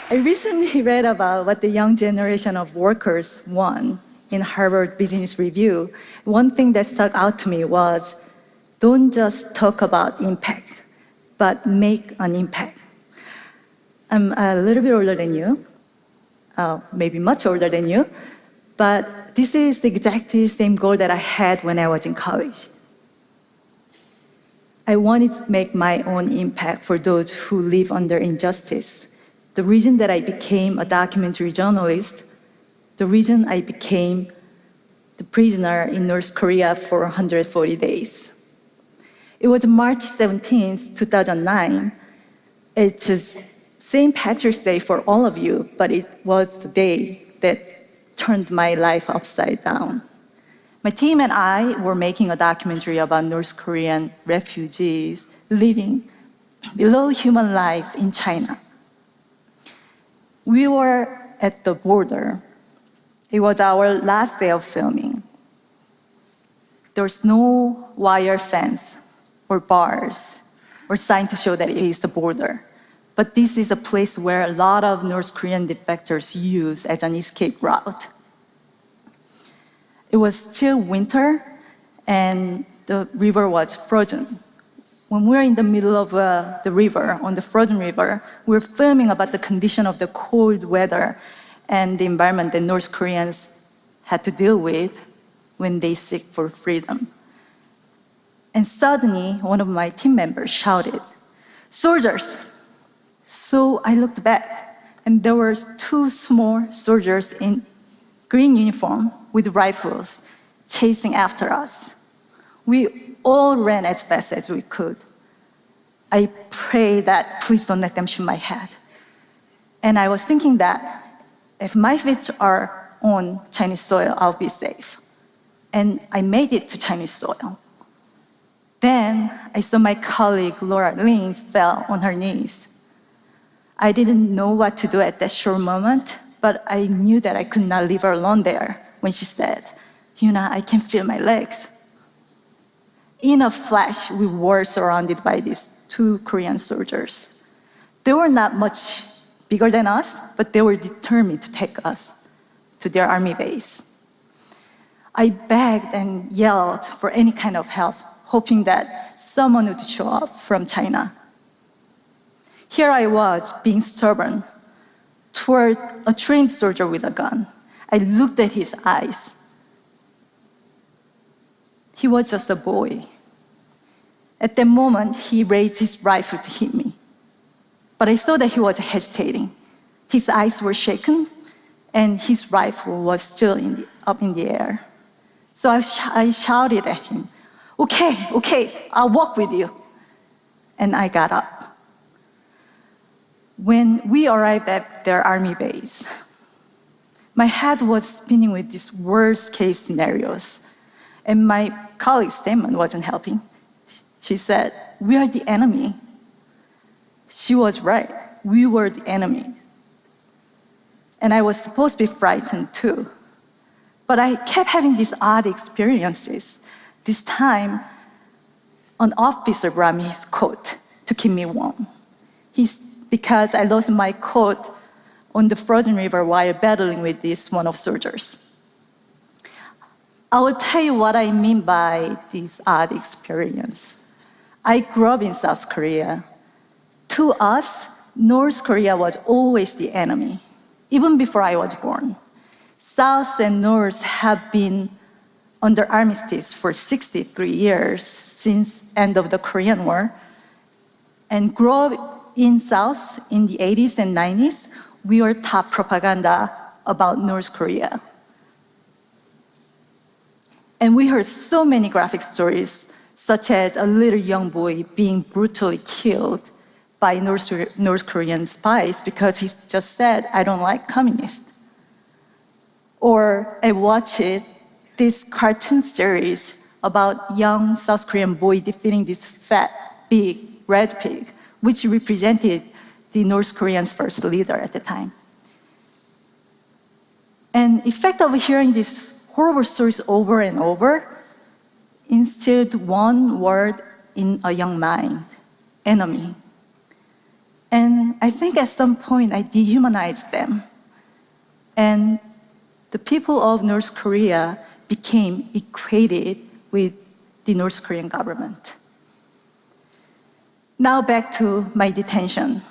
I recently read about what the young generation of workers want in Harvard Business Review. One thing that stuck out to me was don't just talk about impact, but make an impact. I'm a little bit older than you, maybe much older than you, but this is exactly the same goal that I had when I was in college. I wanted to make my own impact for those who live under injustice. The reason that I became a documentary journalist, the reason I became the prisoner in North Korea for 140 days. It was March 17th, 2009. It's just St. Patrick's Day for all of you, but it was the day that turned my life upside down. My team and I were making a documentary about North Korean refugees living below human life in China. We were at the border. It was our last day of filming. There was no wire fence or bars or sign to show that it is the border. But this is a place where a lot of North Korean defectors use as an escape route. It was still winter, and the river was frozen. When we were in the middle of the river, on the frozen river, we were filming about the condition of the cold weather and the environment that North Koreans had to deal with when they seek for freedom. And suddenly, one of my team members shouted, "Soldiers!" So I looked back, and there were two small soldiers in green uniform with rifles chasing after us. We all ran as fast as we could. I prayed that please don't let them shoot my head. And I was thinking that if my feet are on Chinese soil, I'll be safe. And I made it to Chinese soil. Then I saw my colleague Euna Lee fell on her knees. I didn't know what to do at that short moment, but I knew that I could not leave her alone there when she said, "Euna, I can feel my legs." In a flash, we were surrounded by these two Korean soldiers. They were not much bigger than us, but they were determined to take us to their army base. I begged and yelled for any kind of help, hoping that someone would show up from China. Here I was, being stubborn, towards a trained soldier with a gun. I looked at his eyes. He was just a boy. At that moment, he raised his rifle to hit me. But I saw that he was hesitating. His eyes were shaken, and his rifle was still up in the air. So I shouted at him, okay, I'll walk with you. And I got up. When we arrived at their army base, my head was spinning with these worst-case scenarios, and my colleague's statement wasn't helping. She said, "We are the enemy." She was right. We were the enemy. And I was supposed to be frightened too. But I kept having these odd experiences. This time, an officer brought me his coat to keep me warm. Because I lost my coat on the frozen river while battling with this one of soldiers. I will tell you what I mean by this odd experience. I grew up in South Korea. To us, North Korea was always the enemy, even before I was born. South and North have been under armistice for 63 years since end of the Korean War. And grew up in South in the 80s and 90s, we were top propaganda about North Korea. And we heard so many graphic stories, such as a little young boy being brutally killed by North Korean spies because he just said, "I don't like communists." Or I watched this cartoon series about young South Korean boy defeating this fat, big red pig, which represented the North Koreans' first leader at the time. And the effect of hearing these horrible stories over and over instilled one word in a young mind: enemy. And I think at some point I dehumanized them. And the people of North Korea became equated with the North Korean government. Now back to my detention.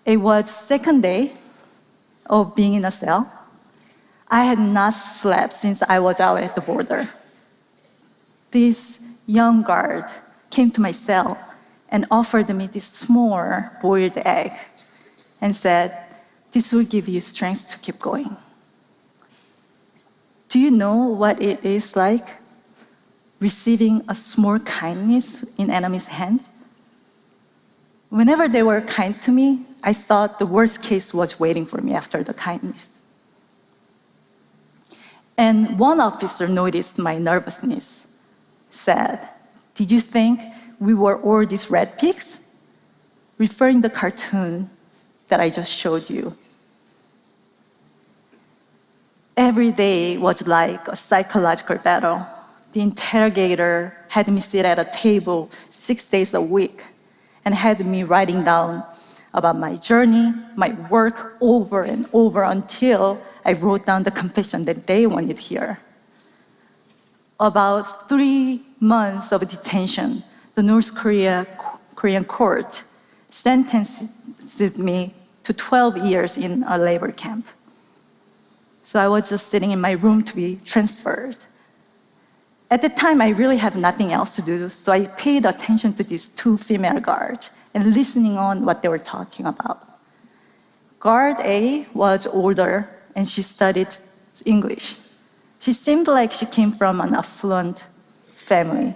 It was second day of being in a cell. I had not slept since I was out at the border. This young guard came to my cell and offered me this small boiled egg and said, "This will give you strength to keep going." Do you know what it is like receiving a small kindness in enemy's hand? Whenever they were kind to me, I thought the worst case was waiting for me after the kindness. And one officer noticed my nervousness, said, "Did you think we were all these red pigs?" Referring to the cartoon that I just showed you. Every day was like a psychological battle. The interrogator had me sit at a table 6 days a week and had me writing down about my journey, my work over and over until I wrote down the confession that they wanted here. About 3 months of detention, the North Korean court sentenced me to 12 years in a labor camp. So I was just sitting in my room to be transferred. At the time, I really had nothing else to do, so I paid attention to these 2 female guards and listening on what they were talking about. Guard A was older, and she studied English. She seemed like she came from an affluent family.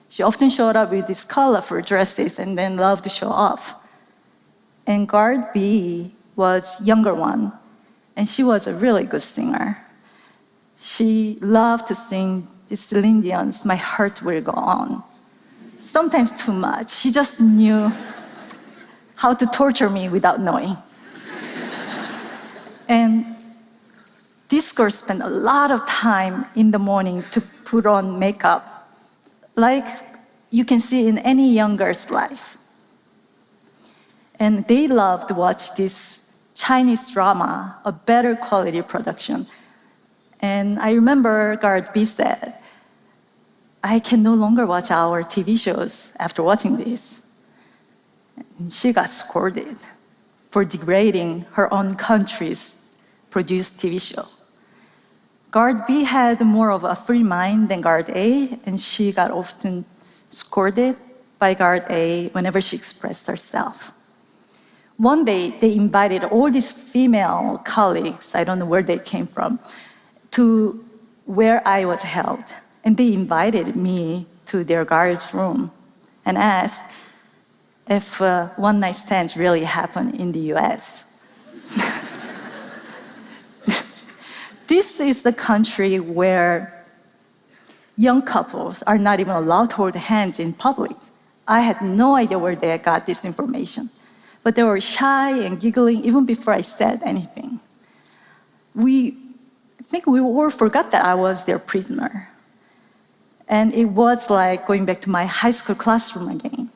She often showed up with these colorful dresses and then loved to show off. And guard B was younger one, and she was a really good singer. She loved to sing the Celine Dion's "My Heart Will Go On." Sometimes too much. She just knew how to torture me without knowing. And this girl spent a lot of time in the morning to put on makeup, like you can see in any young girl's life. And they loved to watch this Chinese drama, a better quality production. And I remember guard B said, "I can no longer watch our TV shows after watching this." And she got scolded for degrading her own country's produced TV show. Guard B had more of a free mind than guard A, and she got often scolded by guard A whenever she expressed herself. One day, they invited all these female colleagues, I don't know where they came from, to where I was held. And they invited me to their guard's room and asked if one-night stands really happen in the US. This is the country where young couples are not even allowed to hold hands in public. I had no idea where they got this information. But they were shy and giggling even before I said anything. I think we all forgot that I was their prisoner. And it was like going back to my high school classroom again.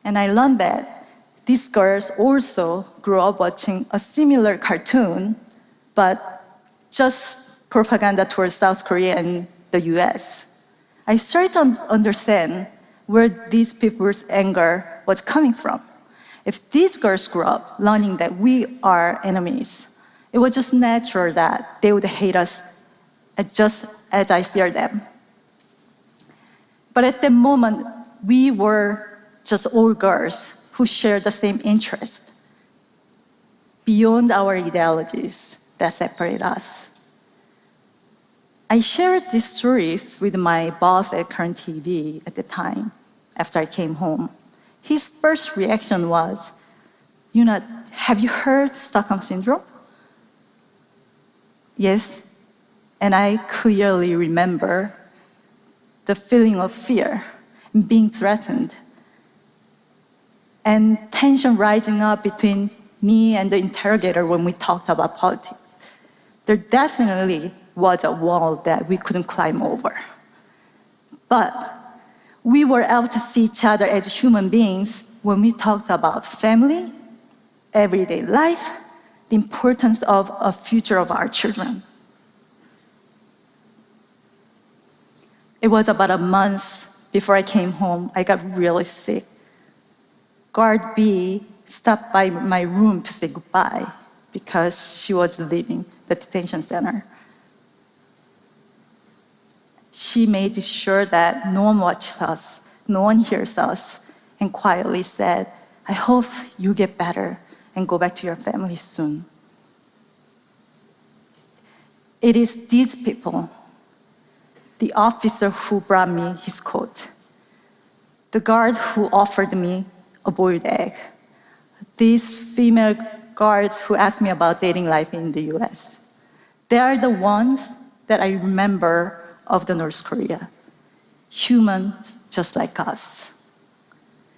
And I learned that these girls also grew up watching a similar cartoon, but just propaganda towards South Korea and the US. I started to understand where these people's anger was coming from. If these girls grew up learning that we are enemies, it was just natural that they would hate us just as I fear them. But at that moment, we were just all girls who shared the same interest beyond our ideologies that separate us. I shared these stories with my boss at Current TV at the time, after I came home. His first reaction was, "Euna, have you heard Stockholm Syndrome?" Yes, and I clearly remember the feeling of fear, being threatened, and tension rising up between me and the interrogator when we talked about politics. There definitely was a wall that we couldn't climb over. But we were able to see each other as human beings when we talked about family everyday life, the importance of a future of our children. It was about a month before I came home. I got really sick. Guard B stopped by my room to say goodbye because she was leaving the detention center. She made sure that no one watches us, no one hears us, and quietly said, I hope you get better and go back to your family soon. It is these people, the officer who brought me his coat, the guard who offered me a boiled egg, these female guards who asked me about dating life in the US. They are the ones that I remember of the North Korea, humans just like us.